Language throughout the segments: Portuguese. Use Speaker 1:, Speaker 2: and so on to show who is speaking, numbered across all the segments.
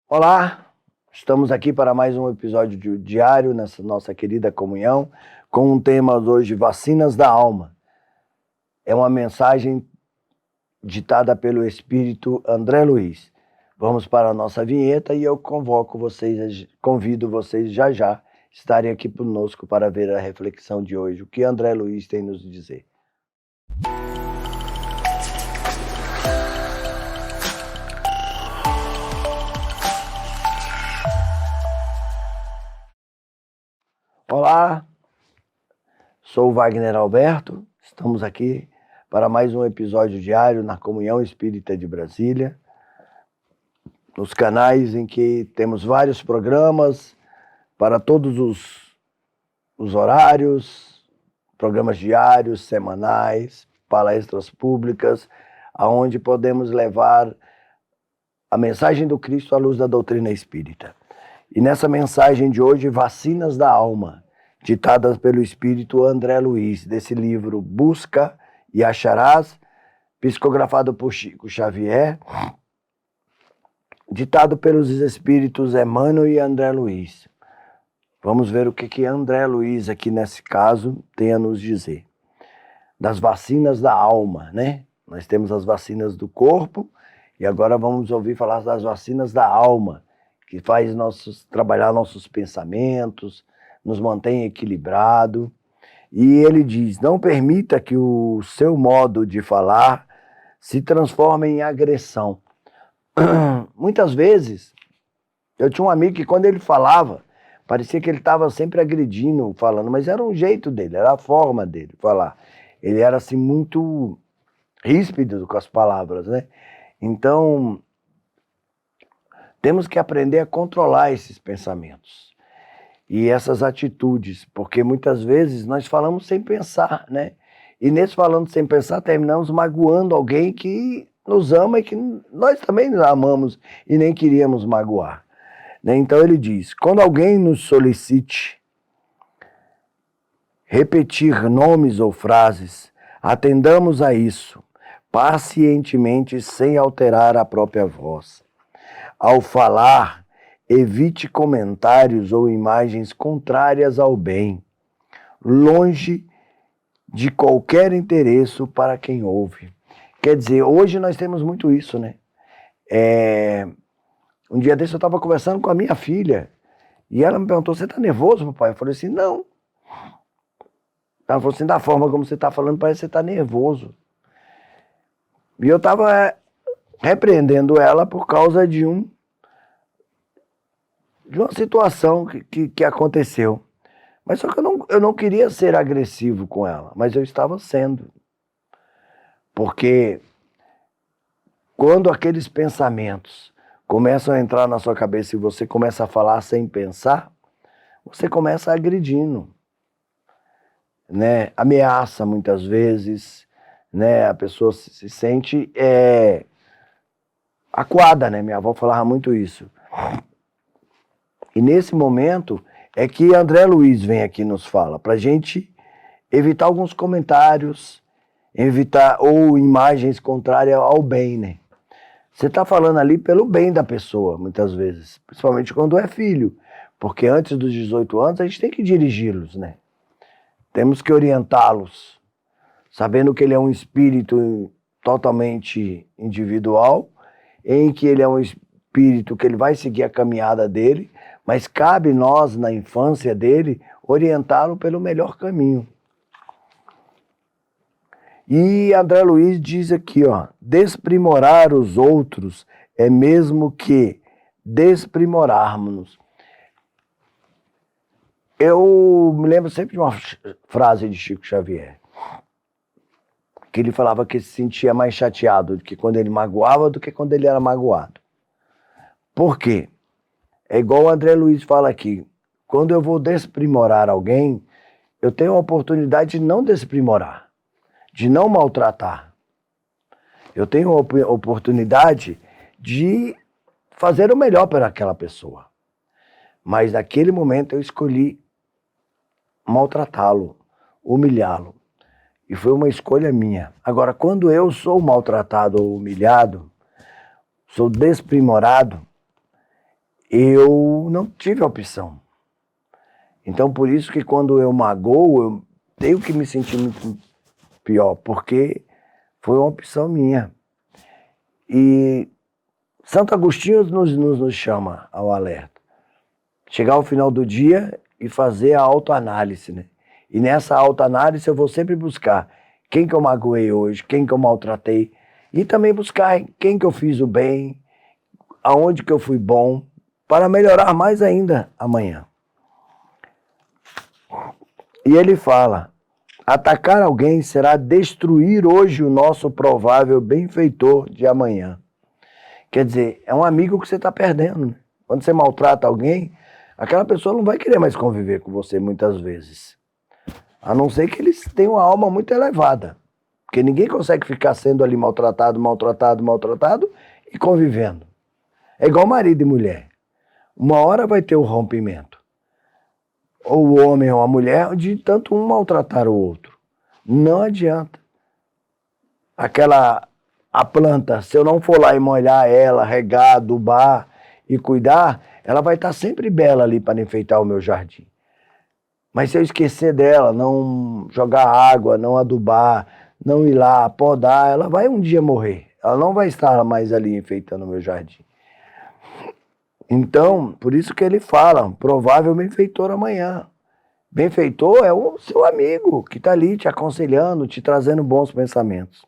Speaker 1: Olá, estamos aqui para mais um episódio diário nessa nossa querida comunhão, com um tema hoje, vacinas da alma. É uma mensagem ditada pelo Espírito André Luiz. Vamos para a nossa vinheta e eu convido vocês já estarem aqui conosco para ver a reflexão de hoje, o que André Luiz tem nos dizer. Olá, sou o Wagner Alberto, estamos aqui para mais um episódio diário na Comunhão Espírita de Brasília, nos canais em que temos vários programas para todos os horários, programas diários, semanais, palestras públicas, aonde podemos levar a mensagem do Cristo à luz da doutrina espírita. E nessa mensagem de hoje, Vacinas da Alma, ditadas pelo Espírito André Luiz, desse livro Busca e Acharás, psicografado por Chico Xavier, ditado pelos Espíritos Emmanuel e André Luiz. Vamos ver o que André Luiz, aqui nesse caso, tem a nos dizer. Das vacinas da alma, né? Nós temos as vacinas do corpo e agora vamos ouvir falar das vacinas da alma, que faz trabalhar nossos pensamentos, nos mantém equilibrado. E ele diz, não permita que o seu modo de falar se transforme em agressão. Muitas vezes, eu tinha um amigo que quando ele falava, parecia que ele estava sempre agredindo, falando, mas era um jeito dele, era a forma dele falar. Ele era assim muito ríspido com as palavras, né? Então, temos que aprender a controlar esses pensamentos e essas atitudes, porque muitas vezes nós falamos sem pensar, né? E nesse falando sem pensar, terminamos magoando alguém que nos ama e que nós também amamos e nem queríamos magoar. Então ele diz, quando alguém nos solicite repetir nomes ou frases, atendamos a isso, pacientemente, sem alterar a própria voz. Ao falar, evite comentários ou imagens contrárias ao bem, longe de qualquer interesse para quem ouve. Quer dizer, hoje nós temos muito isso, né? Um dia desse eu estava conversando com a minha filha e ela me perguntou, você está nervoso, papai? Eu falei assim, não. Ela falou assim, da forma como você está falando, parece que você está nervoso. E eu estava repreendendo ela por causa de uma situação que aconteceu. Mas só que eu não queria ser agressivo com ela, mas eu estava sendo. Porque quando aqueles pensamentos começam a entrar na sua cabeça e você começa a falar sem pensar, você começa agredindo, né? Ameaça muitas vezes, né? A pessoa se sente acuada, né? Minha avó falava muito isso. E nesse momento é que André Luiz vem aqui e nos fala, para a gente evitar alguns comentários, ou imagens contrárias ao bem, né? Você está falando ali pelo bem da pessoa, muitas vezes, principalmente quando é filho, porque antes dos 18 anos a gente tem que dirigi-los, né? Temos que orientá-los, sabendo que ele é um espírito totalmente individual, em que ele é um espírito que ele vai seguir a caminhada dele, mas cabe nós, na infância dele, orientá-lo pelo melhor caminho. E André Luiz diz aqui, ó, desprimorar os outros é mesmo que desprimorarmos-nos. Eu me lembro sempre de uma frase de Chico Xavier, que ele falava que se sentia mais chateado do que quando ele magoava do que quando ele era magoado. Por quê? É igual o André Luiz fala aqui, quando eu vou desprimorar alguém, eu tenho a oportunidade de não desprimorar, de não maltratar. Eu tenho a oportunidade de fazer o melhor para aquela pessoa. Mas naquele momento eu escolhi maltratá-lo, humilhá-lo. E foi uma escolha minha. Agora, quando eu sou maltratado ou humilhado, sou desprimorado, eu não tive opção. Então, por isso que quando eu magoo, eu tenho que me sentir muito pior, porque foi uma opção minha. E Santo Agostinho nos chama ao alerta. Chegar ao final do dia e fazer a autoanálise, né? E nessa autoanálise eu vou sempre buscar quem que eu magoei hoje, quem que eu maltratei, e também buscar quem que eu fiz o bem, aonde que eu fui bom, para melhorar mais ainda amanhã. E ele fala, atacar alguém será destruir hoje o nosso provável benfeitor de amanhã. Quer dizer, é um amigo que você está perdendo, né? Quando você maltrata alguém, aquela pessoa não vai querer mais conviver com você muitas vezes. A não ser que eles tenham uma alma muito elevada. Porque ninguém consegue ficar sendo ali maltratado e convivendo. É igual marido e mulher. Uma hora vai ter o rompimento. Ou o homem ou a mulher, de tanto um maltratar o outro. Não adianta. A planta, se eu não for lá e molhar ela, regar, adubar e cuidar, ela vai estar sempre bela ali para enfeitar o meu jardim. Mas se eu esquecer dela, não jogar água, não adubar, não ir lá podar, ela vai um dia morrer. Ela não vai estar mais ali enfeitando o meu jardim. Então, por isso que ele fala, provável benfeitor amanhã. Benfeitor é o seu amigo que está ali te aconselhando, te trazendo bons pensamentos.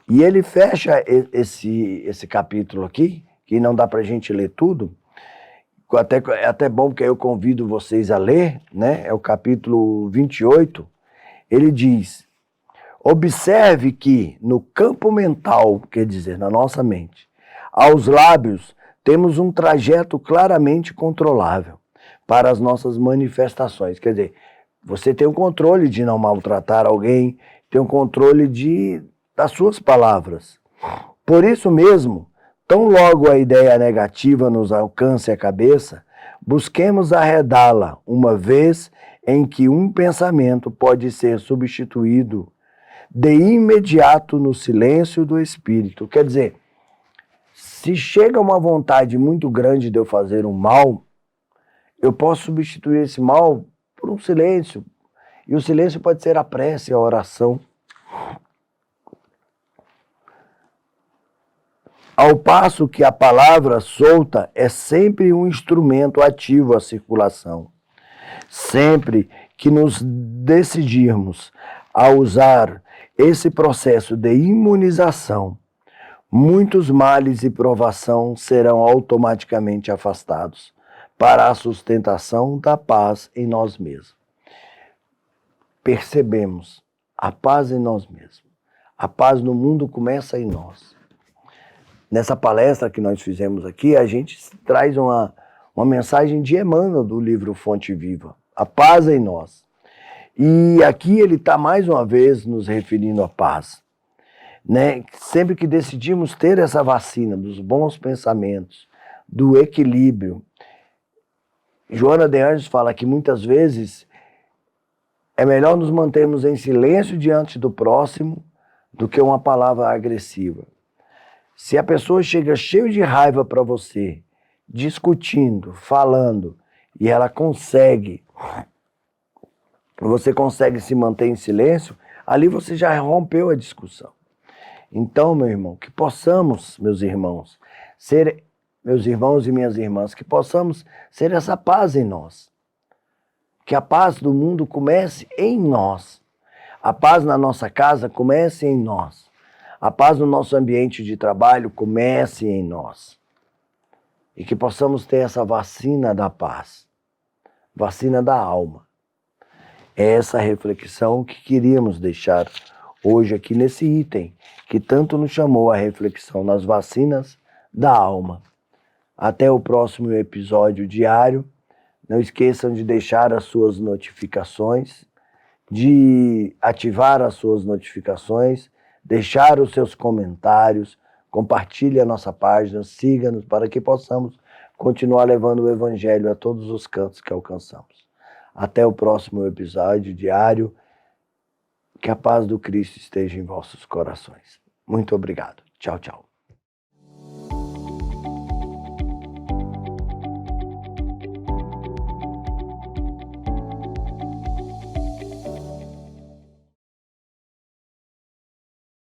Speaker 1: E ele fecha esse capítulo aqui, que não dá para a gente ler tudo, é até bom porque eu convido vocês a ler, né? É o capítulo 28. Ele diz, observe que no campo mental, quer dizer, na nossa mente, aos lábios temos um trajeto claramente controlável para as nossas manifestações. Quer dizer, você tem o controle de não maltratar alguém, tem o controle das suas palavras. Por isso mesmo, tão logo a ideia negativa nos alcance a cabeça, busquemos arredá-la, uma vez em que um pensamento pode ser substituído de imediato no silêncio do espírito. Quer dizer, se chega uma vontade muito grande de eu fazer um mal, eu posso substituir esse mal por um silêncio. E o silêncio pode ser a prece, a oração. Ao passo que a palavra solta é sempre um instrumento ativo à circulação. Sempre que nos decidirmos a usar esse processo de imunização, muitos males e provação serão automaticamente afastados para a sustentação da paz em nós mesmos. Percebemos a paz em nós mesmos. A paz no mundo começa em nós. Nessa palestra que nós fizemos aqui, a gente traz uma mensagem de Emmanuel do livro Fonte Viva, a paz em nós. E aqui ele está mais uma vez nos referindo à paz. Né? Sempre que decidimos ter essa vacina dos bons pensamentos, do equilíbrio, Joana de Anjos fala que muitas vezes é melhor nos mantermos em silêncio diante do próximo do que uma palavra agressiva. Se a pessoa chega cheio de raiva para você, discutindo, falando, e você consegue se manter em silêncio, ali você já rompeu a discussão. Então, meu irmão, que possamos, meus irmãos e minhas irmãs, que possamos ser essa paz em nós. Que a paz do mundo comece em nós. A paz na nossa casa comece em nós. A paz no nosso ambiente de trabalho comece em nós. E que possamos ter essa vacina da paz, vacina da alma. É essa reflexão que queríamos deixar hoje aqui nesse item, que tanto nos chamou a reflexão nas vacinas da alma. Até o próximo episódio diário. Não esqueçam de deixar as suas notificações, de ativar as suas notificações, deixar os seus comentários, compartilhe a nossa página, siga-nos para que possamos continuar levando o Evangelho a todos os cantos que alcançamos. Até o próximo episódio diário. Que a paz do Cristo esteja em vossos corações. Muito obrigado. Tchau, tchau.